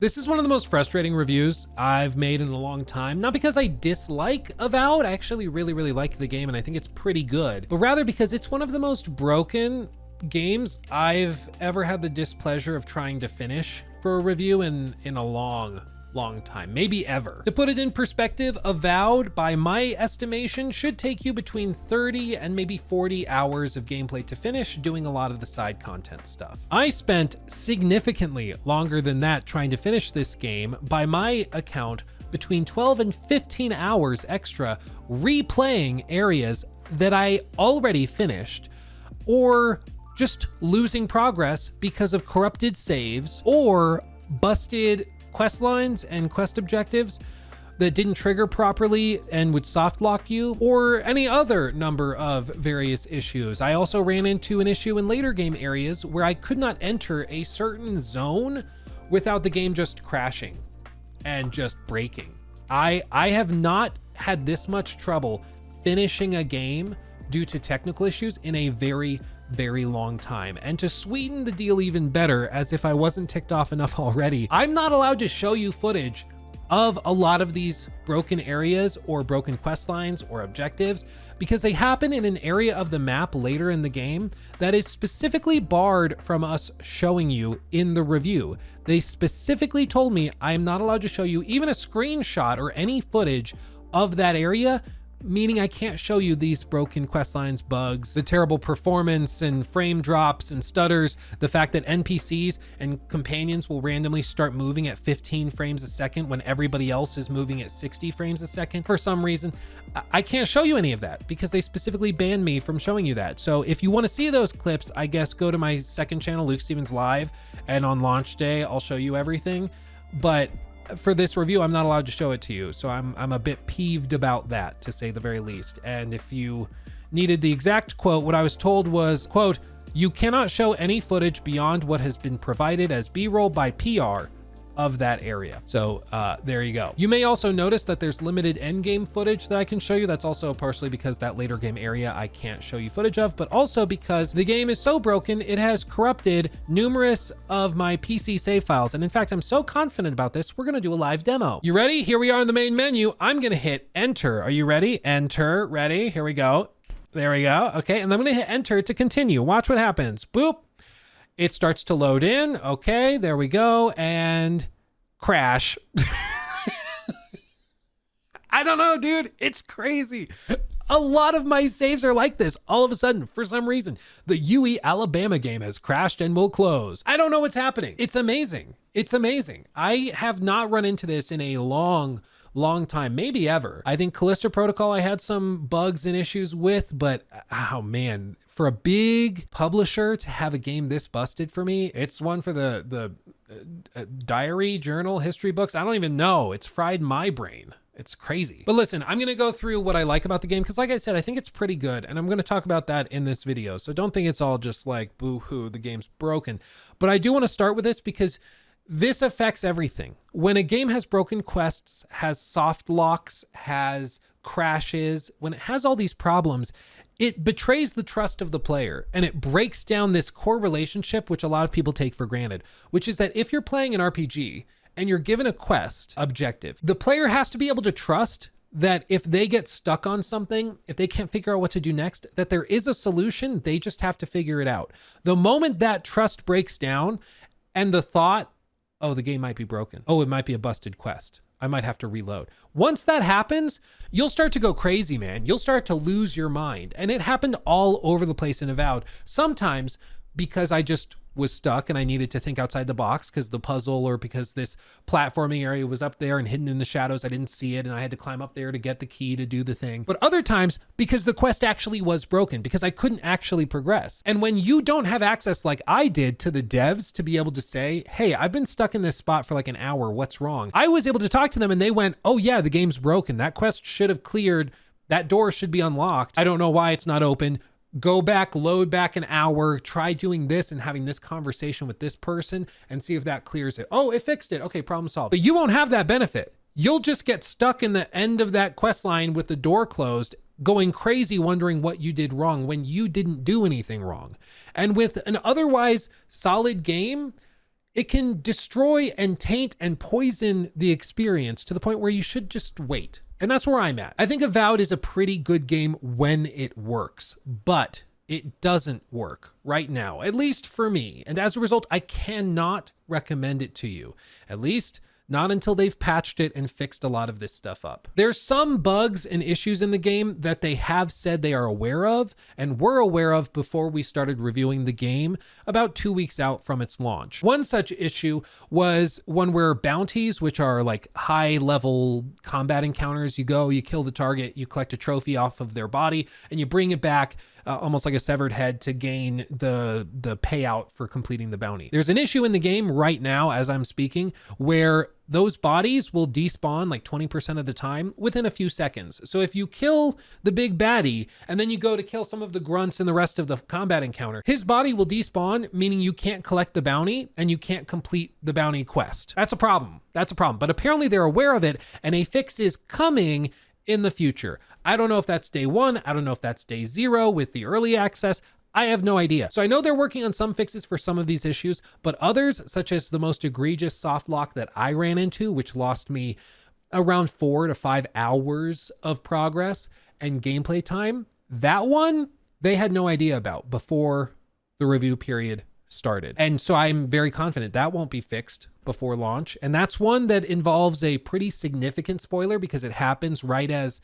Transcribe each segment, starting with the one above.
This is one of the most frustrating reviews I've made in a long time. Not because I dislike Avowed, I actually really like the game and I think it's pretty good, but rather because it's one of the most broken games I've ever had the displeasure of trying to finish for a review in a long time, maybe ever. To put it in perspective, Avowed, by my estimation, should take you between 30 and maybe 40 hours of gameplay to finish, doing a lot of the side content stuff. I spent significantly longer than that trying to finish this game. By my account, between 12 and 15 hours extra replaying areas that I already finished, or just losing progress because of corrupted saves or busted quest lines and quest objectives that didn't trigger properly and would soft lock you, or any other number of various issues. I also ran into an issue in later game areas where I could not enter a certain zone without the game just crashing and just breaking. I have not had this much trouble finishing a game due to technical issues in a very long time. And to sweeten the deal even better, as if I wasn't ticked off enough already, I'm not allowed to show you footage of a lot of these broken areas or broken quest lines or objectives because they happen in an area of the map later in the game that is specifically barred from us showing you in the review. They specifically told me I am not allowed to show you even a screenshot or any footage of that area, meaning I can't show you these broken quest lines, bugs, the terrible performance and frame drops and stutters, the fact that NPCs and companions will randomly start moving at 15 frames a second when everybody else is moving at 60 frames a second for some reason. I can't show you any of that because they specifically banned me from showing you that. So if you want to see those clips, I guess go to my second channel, Luke Stevens Live, and on launch day, I'll show you everything. But for this review, I'm not allowed to show it to you. So I'm a bit peeved about that, to say the very least. And if you needed the exact quote, what I was told was, quote, "You cannot show any footage beyond what has been provided as B-roll by PR of that area." So there you go. You may also notice that there's limited end game footage that I can show you. That's also partially because that later game area I can't show you footage of, but also because the game is so broken, it has corrupted numerous of my PC save files. And in fact, I'm so confident about this, we're gonna do a live demo. You ready? Here we are in the main menu. I'm gonna hit enter. Are you ready? Enter, ready? Here we go. There we go. Okay, and I'm gonna hit enter to continue. Watch what happens. Boop. It starts to load in. Okay, there we go. And crash. I don't know, dude. It's crazy. A lot of my saves are like this. All of a sudden, for some reason, the UE Alabama game has crashed and will close. I don't know what's happening. It's amazing. It's amazing. I have not run into this in a long time, maybe ever. I think Callisto Protocol I had some bugs and issues with, but oh man, for a big publisher to have a game this busted for me, it's one for the diary, journal, history books. I don't even know. It's fried my brain. It's crazy. But listen, I'm gonna go through what I like about the game because like I said, I think it's pretty good and I'm gonna talk about that in this video. So don't think it's all just like boo-hoo, the game's broken. But I do wanna start with this because this affects everything. When a game has broken quests, has soft locks, has crashes, when it has all these problems, it betrays the trust of the player and it breaks down this core relationship, which a lot of people take for granted, which is that if you're playing an RPG and you're given a quest objective, the player has to be able to trust that if they get stuck on something, if they can't figure out what to do next, that there is a solution, they just have to figure it out. The moment that trust breaks down and the thought, oh, the game might be broken. Oh, it might be a busted quest. I might have to reload. Once that happens, you'll start to go crazy, man. You'll start to lose your mind. And it happened all over the place in Avowed. Sometimes because I just was stuck and I needed to think outside the box because the puzzle or because this platforming area was up there and hidden in the shadows, I didn't see it and I had to climb up there to get the key to do the thing. But other times because the quest actually was broken, because I couldn't actually progress. And when you don't have access like I did to the devs to be able to say, hey, I've been stuck in this spot for like an hour, what's wrong? I was able to talk to them and they went, oh yeah, the game's broken. That quest should have cleared. That door should be unlocked. I don't know why it's not open. Go back, load back an hour, try doing this and having this conversation with this person and see if that clears it. Oh, it fixed it. Okay, problem solved. But you won't have that benefit. You'll just get stuck in the end of that quest line with the door closed, going crazy wondering what you did wrong when you didn't do anything wrong. And with an otherwise solid game, it can destroy and taint and poison the experience to the point where you should just wait. And that's where I'm at. I think Avowed is a pretty good game when it works, but it doesn't work right now, at least for me. And as a result, I cannot recommend it to you, at least not until they've patched it and fixed a lot of this stuff up. There's some bugs and issues in the game that they have said they are aware of and were aware of before we started reviewing the game about 2 weeks out from its launch. One such issue was one where bounties, which are like high level combat encounters, you go, you kill the target, you collect a trophy off of their body, and you bring it back almost like a severed head to gain the payout for completing the bounty. There's an issue in the game right now as I'm speaking where those bodies will despawn like 20% of the time within a few seconds. So if you kill the big baddie and then you go to kill some of the grunts and the rest of the combat encounter, his body will despawn, meaning you can't collect the bounty and you can't complete the bounty quest. That's a problem. That's a problem. But apparently they're aware of it and a fix is coming in the future. I don't know if that's day 1. I don't know if that's day 0 with the early access. I have no idea. So I know they're working on some fixes for some of these issues, but others, such as the most egregious soft lock that I ran into, which lost me around 4 to 5 hours of progress and gameplay time, that one they had no idea about before the review period started. And so I'm very confident that won't be fixed before launch. And that's one that involves a pretty significant spoiler because it happens right as,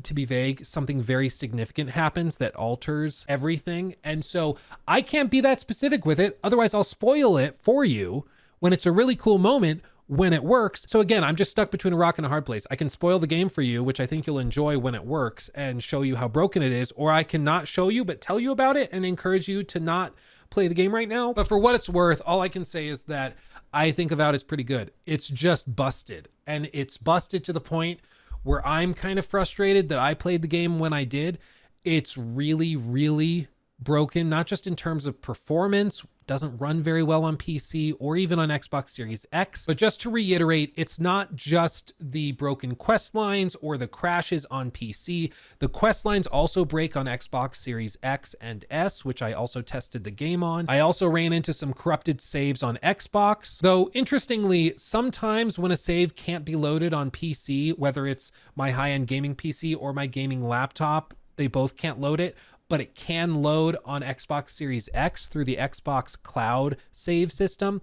to be vague, something very significant happens that alters everything. And so I can't be that specific with it. Otherwise I'll spoil it for you when it's a really cool moment when it works. So again, I'm just stuck between a rock and a hard place. I can spoil the game for you, which I think you'll enjoy when it works and show you how broken it is, or I can not show you, but tell you about it and encourage you to not play the game right now. But for what it's worth, all I can say is that I think Avowed is pretty good. It's just busted, and it's busted to the point where I'm kind of frustrated that I played the game when I did. It's really, really broken, not just in terms of performance, doesn't run very well on PC or even on Xbox Series X. But just to reiterate, it's not just the broken quest lines or the crashes on PC. The quest lines also break on Xbox Series X and S, which I also tested the game on. I also ran into some corrupted saves on Xbox, though interestingly, sometimes when a save can't be loaded on PC, whether it's my high-end gaming PC or my gaming laptop, they both can't load it, but it can load on Xbox Series X through the Xbox Cloud save system,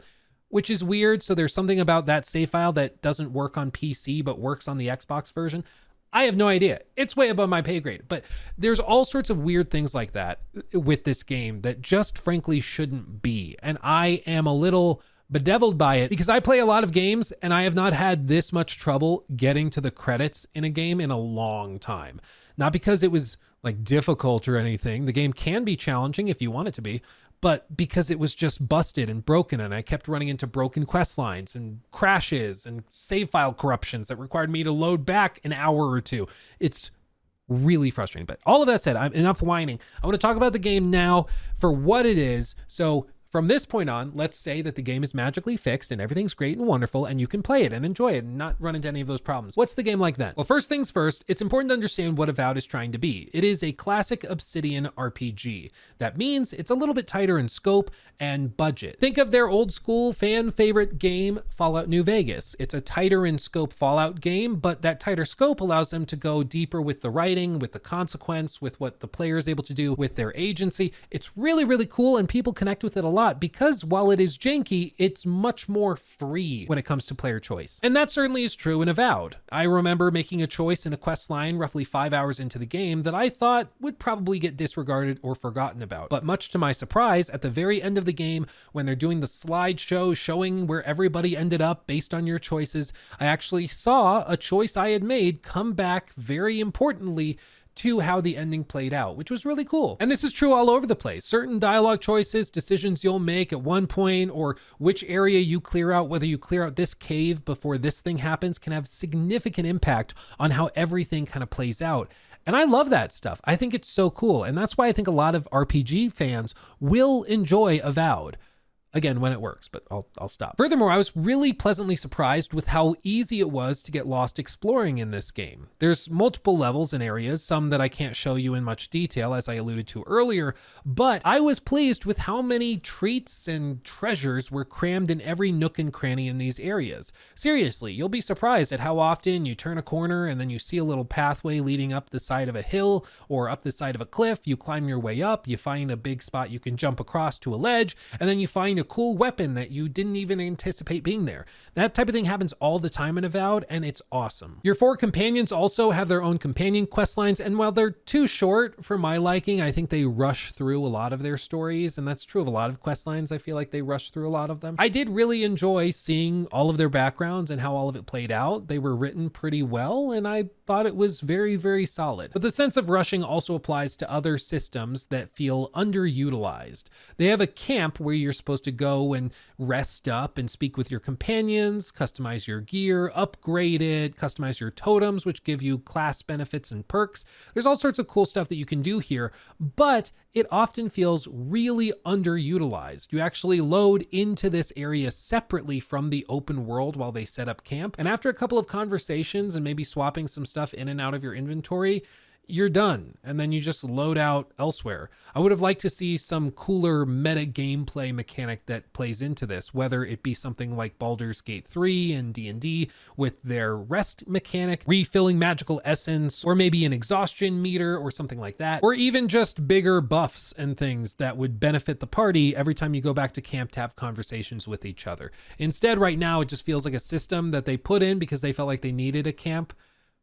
which is weird. So there's something about that save file that doesn't work on PC, but works on the Xbox version. I have no idea. It's way above my pay grade, but there's all sorts of weird things like that with this game that just frankly shouldn't be. And I am a little bedeviled by it because I play a lot of games and I have not had this much trouble getting to the credits in a game in a long time. Not because it was like difficult or anything. The game can be challenging if you want it to be, but because it was just busted and broken and I kept running into broken quest lines and crashes and save file corruptions that required me to load back an hour or two. It's really frustrating. But all of that said, I'm enough whining. I want to talk about the game now for what it is. So from this point on, let's say that the game is magically fixed and everything's great and wonderful and you can play it and enjoy it and not run into any of those problems. What's the game like then? Well, first things first, it's important to understand what Avowed is trying to be. It is a classic Obsidian RPG. That means it's a little bit tighter in scope and budget. Think of their old school fan favorite game, Fallout New Vegas. It's a tighter in scope Fallout game, but that tighter scope allows them to go deeper with the writing, with the consequence, with what the player is able to do with their agency. It's really, really cool and people connect with it a lot because while it is janky, it's much more free when it comes to player choice. And that certainly is true in Avowed. I remember making a choice in a quest line roughly 5 hours into the game that I thought would probably get disregarded or forgotten about. But much to my surprise, at the very end of the game, when they're doing the slideshow showing where everybody ended up based on your choices, I actually saw a choice I had made come back very importantly to how the ending played out, which was really cool. And this is true all over the place. Certain dialogue choices, decisions you'll make at one point, or which area you clear out, whether you clear out this cave before this thing happens, can have significant impact on how everything kind of plays out. And I love that stuff. I think it's so cool. And that's why I think a lot of RPG fans will enjoy Avowed. Again, when it works, but I'll stop. Furthermore, I was really pleasantly surprised with how easy it was to get lost exploring in this game. There's multiple levels and areas, some that I can't show you in much detail, as I alluded to earlier, but I was pleased with how many treats and treasures were crammed in every nook and cranny in these areas. Seriously, you'll be surprised at how often you turn a corner and then you see a little pathway leading up the side of a hill or up the side of a cliff. You climb your way up, you find a big spot you can jump across to a ledge, and then you find a cool weapon that you didn't even anticipate being there. That type of thing happens all the time in Avowed, and it's awesome. Your 4 companions also have their own companion quest lines, and while they're too short for my liking, I think they rush through a lot of their stories, and that's true of a lot of quest lines. I feel like they rush through a lot of them. I did really enjoy seeing all of their backgrounds and how all of it played out. They were written pretty well, and I thought it was very, very solid. But the sense of rushing also applies to other systems that feel underutilized. They have a camp where you're supposed to go and rest up and speak with your companions, customize your gear, upgrade it, customize your totems, which give you class benefits and perks. There's all sorts of cool stuff that you can do here, but it often feels really underutilized. You actually load into this area separately from the open world while they set up camp. And after a couple of conversations and maybe swapping some stuff in and out of your inventory, you're done, and then you just load out elsewhere. I would have liked to see some cooler meta gameplay mechanic that plays into this, whether it be something like Baldur's Gate 3 and D&D with their rest mechanic, refilling magical essence, or maybe an exhaustion meter or something like that, or even just bigger buffs and things that would benefit the party every time you go back to camp to have conversations with each other. Instead, right now, it just feels like a system that they put in because they felt like they needed a camp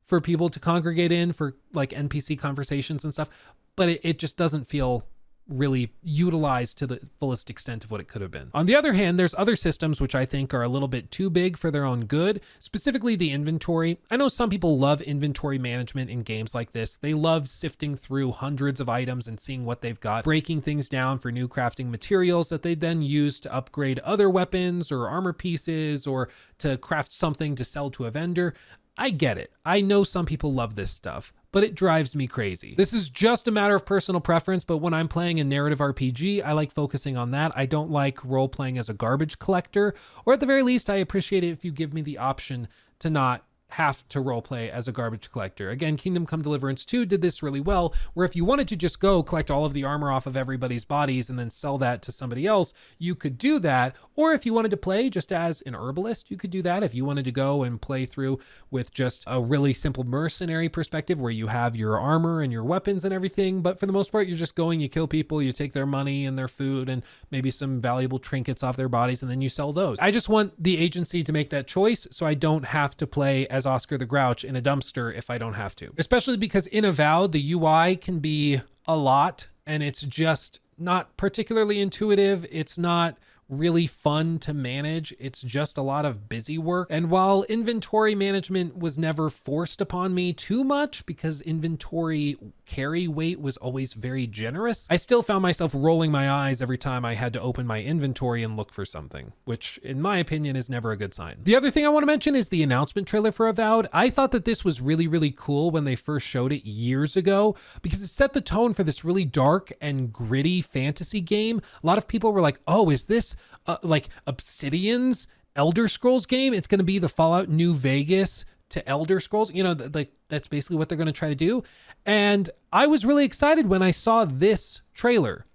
for people to congregate in for like NPC conversations and stuff, but it just doesn't feel really utilized to the fullest extent of what it could have been. On the other hand, there's other systems which I think are a little bit too big for their own good, specifically the inventory. I know some people love inventory management in games like this. They love sifting through hundreds of items and seeing what they've got, breaking things down for new crafting materials that they then use to upgrade other weapons or armor pieces or to craft something to sell to a vendor. I get it. I know some people love this stuff, but it drives me crazy. This is just a matter of personal preference, but when I'm playing a narrative RPG, I like focusing on that. I don't like role-playing as a garbage collector, or at the very least, I appreciate it if you give me the option to not have to roleplay as a garbage collector. Again, Kingdom Come Deliverance 2 did this really well, where if you wanted to just go collect all of the armor off of everybody's bodies and then sell that to somebody else, you could do that. Or if you wanted to play just as an herbalist, you could do that. If you wanted to go and play through with just a really simple mercenary perspective where you have your armor and your weapons and everything, but for the most part, you're just going, you kill people, you take their money and their food and maybe some valuable trinkets off their bodies, and then you sell those. I just want the agency to make that choice so I don't have to play as Oscar the Grouch in a dumpster if I don't have to. Especially because in Avowed, the UI can be a lot and it's just not particularly intuitive. It's not really fun to manage. It's just a lot of busy work. And while inventory management was never forced upon me too much because inventory carry weight was always very generous, I still found myself rolling my eyes every time I had to open my inventory and look for something, which in my opinion is never a good sign. The other thing I want to mention is the announcement trailer for Avowed. I thought that this was really, really cool when they first showed it years ago because it set the tone for this really dark and gritty fantasy game. A lot of people were like, oh, is this like Obsidian's Elder Scrolls game? It's going to be the Fallout New Vegas to Elder Scrolls. You know, like that's basically what they're going to try to do. And I was really excited when I saw this trailer.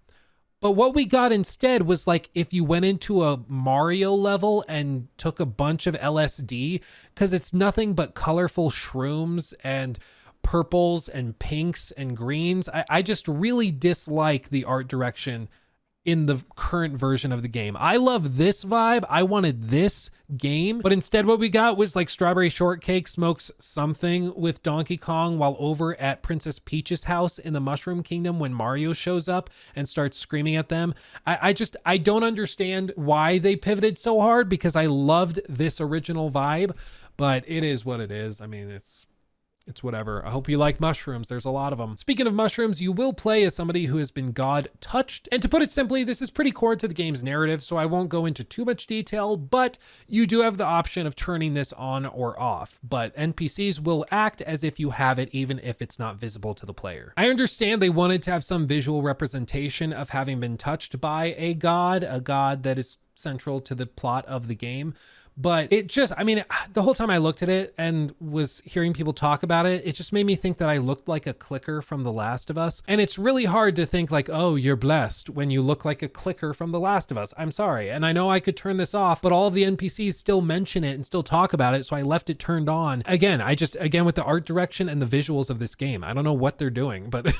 But what we got instead was like if you went into a Mario level and took a bunch of LSD, because it's nothing but colorful shrooms and purples and pinks and greens. I just really dislike the art direction in the current version of the game. I love this vibe. I wanted this game, but instead what we got was like Strawberry Shortcake smokes something with Donkey Kong while over at Princess Peach's house in the Mushroom Kingdom when Mario shows up and starts screaming at them. I don't understand why they pivoted so hard because I loved this original vibe, but it is what it is. I mean, it's It's whatever. I hope you like mushrooms. There's a lot of them. Speaking of mushrooms, you will play as somebody who has been God touched. And to put it simply, this is pretty core to the game's narrative, so I won't go into too much detail, but you do have the option of turning this on or off. But NPCs will act as if you have it, even if it's not visible to the player. I understand they wanted to have some visual representation of having been touched by a god that is central to the plot of the game. But it just, I mean, the whole time I looked at it and was hearing people talk about it, it just made me think that I looked like a clicker from The Last of Us. And it's really hard to think like, oh, you're blessed when you look like a clicker from The Last of Us. I'm sorry. And I know I could turn this off, but all of the NPCs still mention it and still talk about it. So I left it turned on. Again, with the art direction and the visuals of this game, I don't know what they're doing, but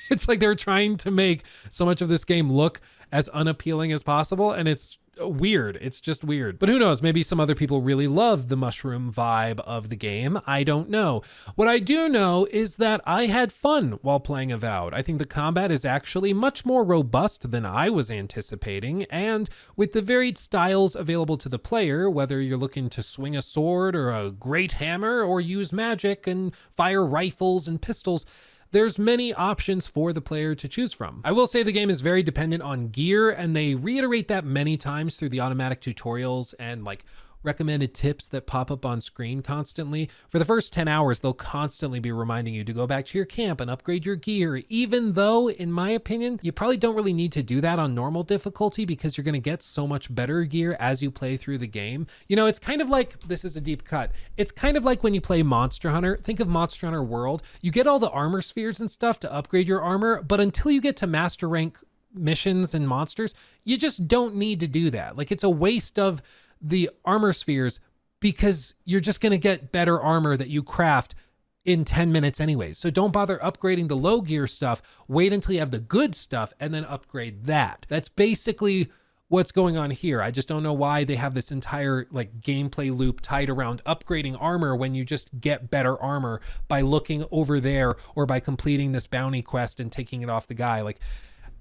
it's like they're trying to make so much of this game look as unappealing as possible. And it's weird. It's just weird. But who knows? Maybe some other people really love the mushroom vibe of the game. I don't know. What I do know is that I had fun while playing Avowed. I think the combat is actually much more robust than I was anticipating. And with the varied styles available to the player, whether you're looking to swing a sword or a great hammer or use magic and fire rifles and pistols, there's many options for the player to choose from. I will say the game is very dependent on gear, and they reiterate that many times through the automatic tutorials and like recommended tips that pop up on screen constantly. For the first 10 hours, they'll constantly be reminding you to go back to your camp and upgrade your gear, even though, in my opinion, you probably don't really need to do that on normal difficulty because you're going to get so much better gear as you play through the game. You know, it's kind of like, this is a deep cut, it's kind of like when you play Monster Hunter. Think of Monster Hunter World. You get all the armor spheres and stuff to upgrade your armor, but until you get to master rank missions and monsters, you just don't need to do that. Like, it's a waste of the armor spheres because you're just going to get better armor that you craft in 10 minutes anyways. So don't bother upgrading the low gear stuff. Wait until you have the good stuff and then upgrade that. That's basically what's going on here. I just don't know why they have this entire like gameplay loop tied around upgrading armor when you just get better armor by looking over there or by completing this bounty quest and taking it off the guy. Like,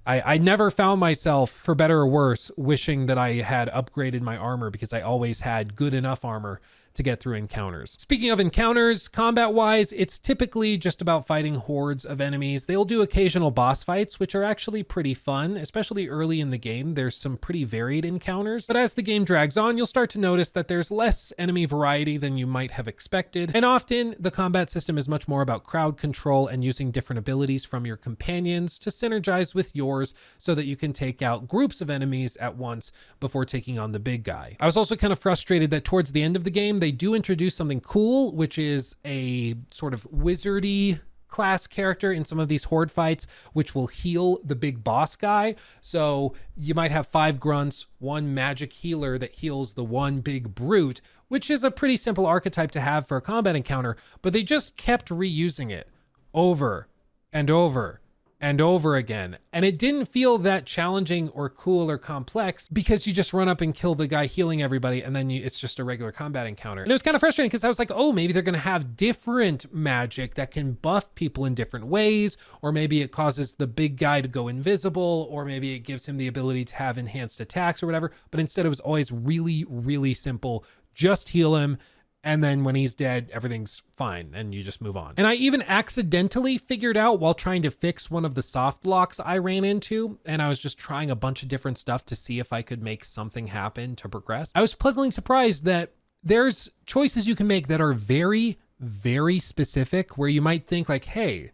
I never found myself, for better or worse, wishing that I had upgraded my armor because I always had good enough armor to get through encounters. Speaking of encounters, combat-wise, it's typically just about fighting hordes of enemies. They'll do occasional boss fights, which are actually pretty fun, especially early in the game. There's some pretty varied encounters, but as the game drags on, you'll start to notice that there's less enemy variety than you might have expected, and often the combat system is much more about crowd control and using different abilities from your companions to synergize with yours so that you can take out groups of enemies at once before taking on the big guy. I was also kind of frustrated that towards the end of the game, they do introduce something cool, which is a sort of wizardy class character in some of these horde fights, which will heal the big boss guy. So you might have 5 grunts, 1 magic healer that heals the 1 big brute, which is a pretty simple archetype to have for a combat encounter, but they just kept reusing it over and over and over again. And it didn't feel that challenging or cool or complex because you just run up and kill the guy healing everybody and then it's just a regular combat encounter. And it was kind of frustrating because I was like, oh, maybe they're going to have different magic that can buff people in different ways, or maybe it causes the big guy to go invisible, or maybe it gives him the ability to have enhanced attacks or whatever. But instead it was always really, really simple. Just heal him. And then when he's dead, everything's fine and you just move on. And I even accidentally figured out while trying to fix one of the soft locks I ran into, and I was just trying a bunch of different stuff to see if I could make something happen to progress. I was pleasantly surprised that there's choices you can make that are very, very specific, where you might think like, hey,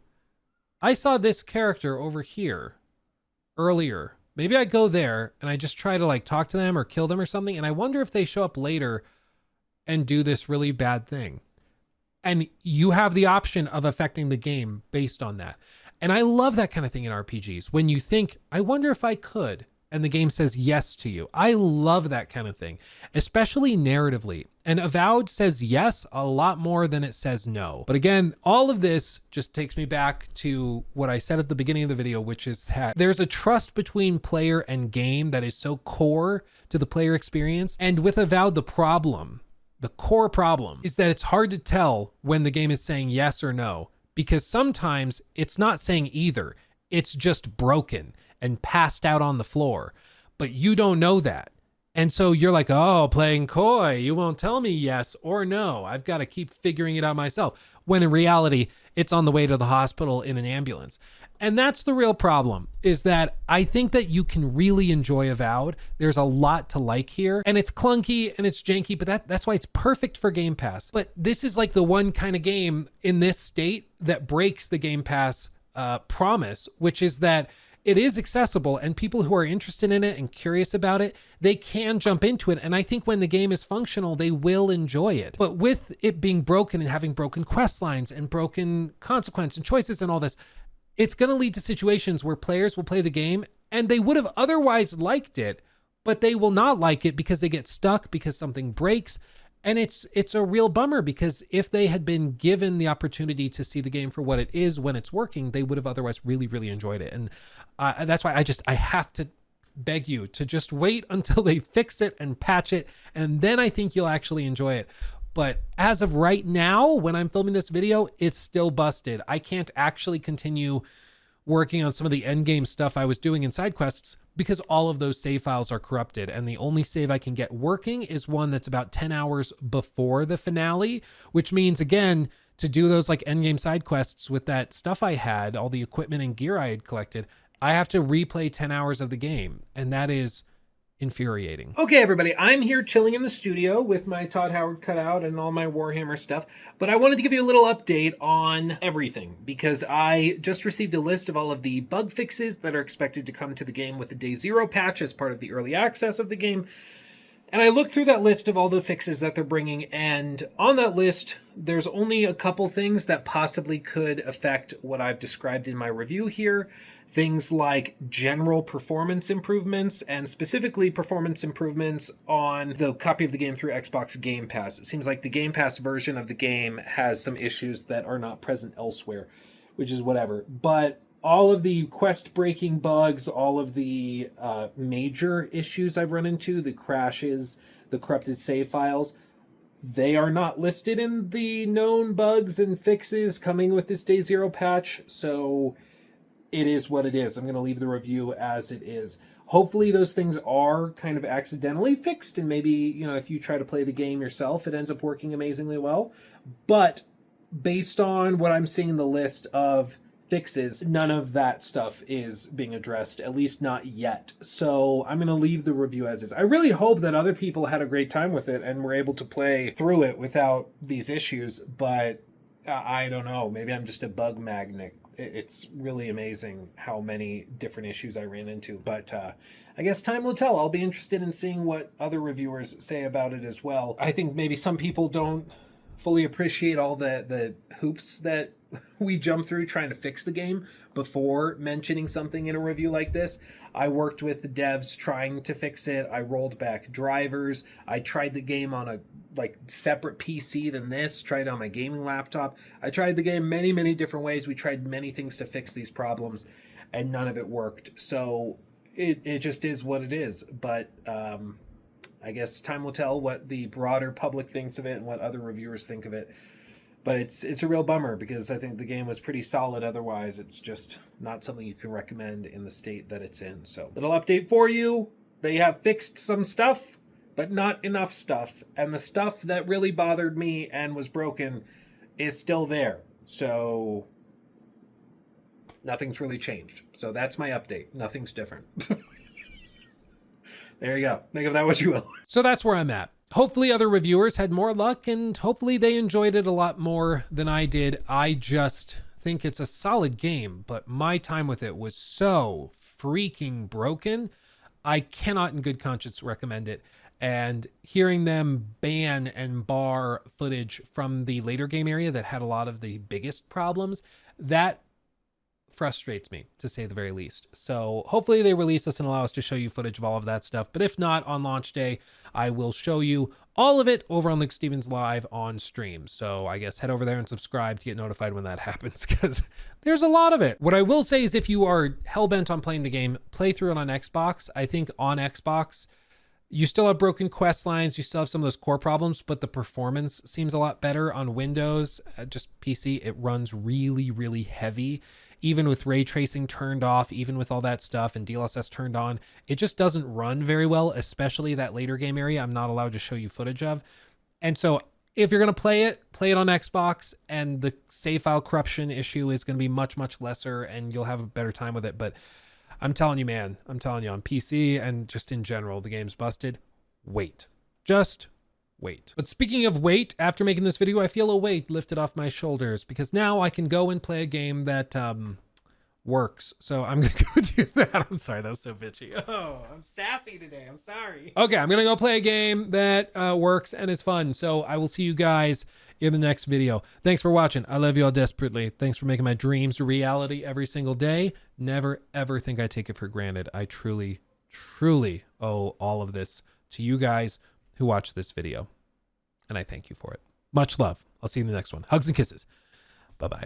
I saw this character over here earlier. Maybe I go there and I just try to like talk to them or kill them or something. And I wonder if they show up later and do this really bad thing. And you have the option of affecting the game based on that. And I love that kind of thing in RPGs. When you think, I wonder if I could, and the game says yes to you. I love that kind of thing, especially narratively. And Avowed says yes a lot more than it says no. But again, all of this just takes me back to what I said at the beginning of the video, which is that there's a trust between player and game that is so core to the player experience. And with Avowed, the core problem is that it's hard to tell when the game is saying yes or no, because sometimes it's not saying either. It's just broken and passed out on the floor, but you don't know that. And so you're like, oh, playing coy. You won't tell me yes or no. I've got to keep figuring it out myself. When in reality, it's on the way to the hospital in an ambulance. And that's the real problem, is that I think that you can really enjoy Avowed. There's a lot to like here, and it's clunky and it's janky, but that's why it's perfect for Game Pass. But this is like the one kind of game in this state that breaks the Game Pass promise, which is that it is accessible, and people who are interested in it and curious about it, they can jump into it. And I think when the game is functional, they will enjoy it. But with it being broken and having broken quest lines and broken consequence and choices and all this, it's going to lead to situations where players will play the game and they would have otherwise liked it, but they will not like it because they get stuck, because something breaks. And it's a real bummer, because if they had been given the opportunity to see the game for what it is when it's working, they would have otherwise really, really enjoyed it. And that's why I have to beg you to just wait until they fix it and patch it, and then I think you'll actually enjoy it. But as of right now, when I'm filming this video, it's still busted. I can't actually continue working on some of the end game stuff I was doing in side quests because all of those save files are corrupted, and the only save I can get working is one that's about 10 hours before the finale, which means, again, to do those like end game side quests with that stuff I had, all the equipment and gear I had collected, I have to replay 10 hours of the game, and that is infuriating. Okay, everybody, I'm here chilling in the studio with my Todd Howard cutout and all my Warhammer stuff, but I wanted to give you a little update on everything, because I just received a list of all of the bug fixes that are expected to come to the game with the Day Zero patch as part of the early access of the game. And I looked through that list of all the fixes that they're bringing, and on that list, there's only a couple things that possibly could affect what I've described in my review here. Things like general performance improvements, and specifically performance improvements on the copy of the game through Xbox Game Pass. It seems like the Game Pass version of the game has some issues that are not present elsewhere, which is whatever. But all of the quest-breaking bugs, all of the major issues I've run into, the crashes, the corrupted save files, they are not listed in the known bugs and fixes coming with this Day Zero patch, so it is what it is. I'm going to leave the review as it is. Hopefully those things are kind of accidentally fixed, and maybe, you know, if you try to play the game yourself, it ends up working amazingly well. But based on what I'm seeing in the list of fixes, none of that stuff is being addressed, at least not yet. So I'm going to leave the review as is. I really hope that other people had a great time with it and were able to play through it without these issues, but I don't know. Maybe I'm just a bug magnet. It's really amazing how many different issues I ran into. But I guess time will tell. I'll be interested in seeing what other reviewers say about it as well. I think maybe some people don't fully appreciate all the hoops that we jump through trying to fix the game before mentioning something in a review like this. I worked with the devs trying to fix it. I rolled back drivers. I tried the game on a separate PC than this, tried it on my gaming laptop. I tried the game many different ways. We tried many things to fix these problems, and none of it worked. So it just is what it is. But I guess time will tell what the broader public thinks of it and what other reviewers think of it. But it's a real bummer, because I think the game was pretty solid otherwise. It's just not something you can recommend in the state that it's in. So, little update for you. They have fixed some stuff, but not enough stuff. And the stuff that really bothered me and was broken is still there. So nothing's really changed. So that's my update. Nothing's different. There you go. Make of that what you will. So that's where I'm at. Hopefully other reviewers had more luck, and hopefully they enjoyed it a lot more than I did. I just think it's a solid game, but my time with it was so freaking broken. I cannot in good conscience recommend it. And hearing them ban and bar footage from the later game area that had a lot of the biggest problems, that frustrates me, to say the very least. So hopefully they release this and allow us to show you footage of all of that stuff. But if not, on launch day, I will show you all of it over on Luke Stevens Live on stream. So I guess head over there and subscribe to get notified when that happens, because there's a lot of it. What I will say is, if you are hell-bent on playing the game, play through it on Xbox. I think on Xbox, You still have broken quest lines. You still have some of those core problems, but the performance seems a lot better on Windows. Just PC, it runs really, really heavy. Even with ray tracing turned off, even with all that stuff and DLSS turned on, it just doesn't run very well, especially that later game area I'm not allowed to show you footage of. And so if you're going to play it on Xbox, and the save file corruption issue is going to be much, much lesser, and you'll have a better time with it. But I'm telling you, man, I'm telling you, on PC and just in general, the game's busted. Wait. Just wait. But speaking of weight, after making this video, I feel a weight lifted off my shoulders, because now I can go and play a game that works. So I'm gonna go do that. I'm sorry, that was so bitchy. Oh, I'm sassy today. I'm sorry. Okay, I'm gonna go play a game that works and is fun. So I will see you guys in the next video. Thanks for watching. I love you all desperately. Thanks for making my dreams a reality every single day. Never ever think I take it for granted. I truly, truly owe all of this to you guys who watch this video, and I thank you for it. Much love. I'll see you in the next one. Hugs and kisses. Bye-bye.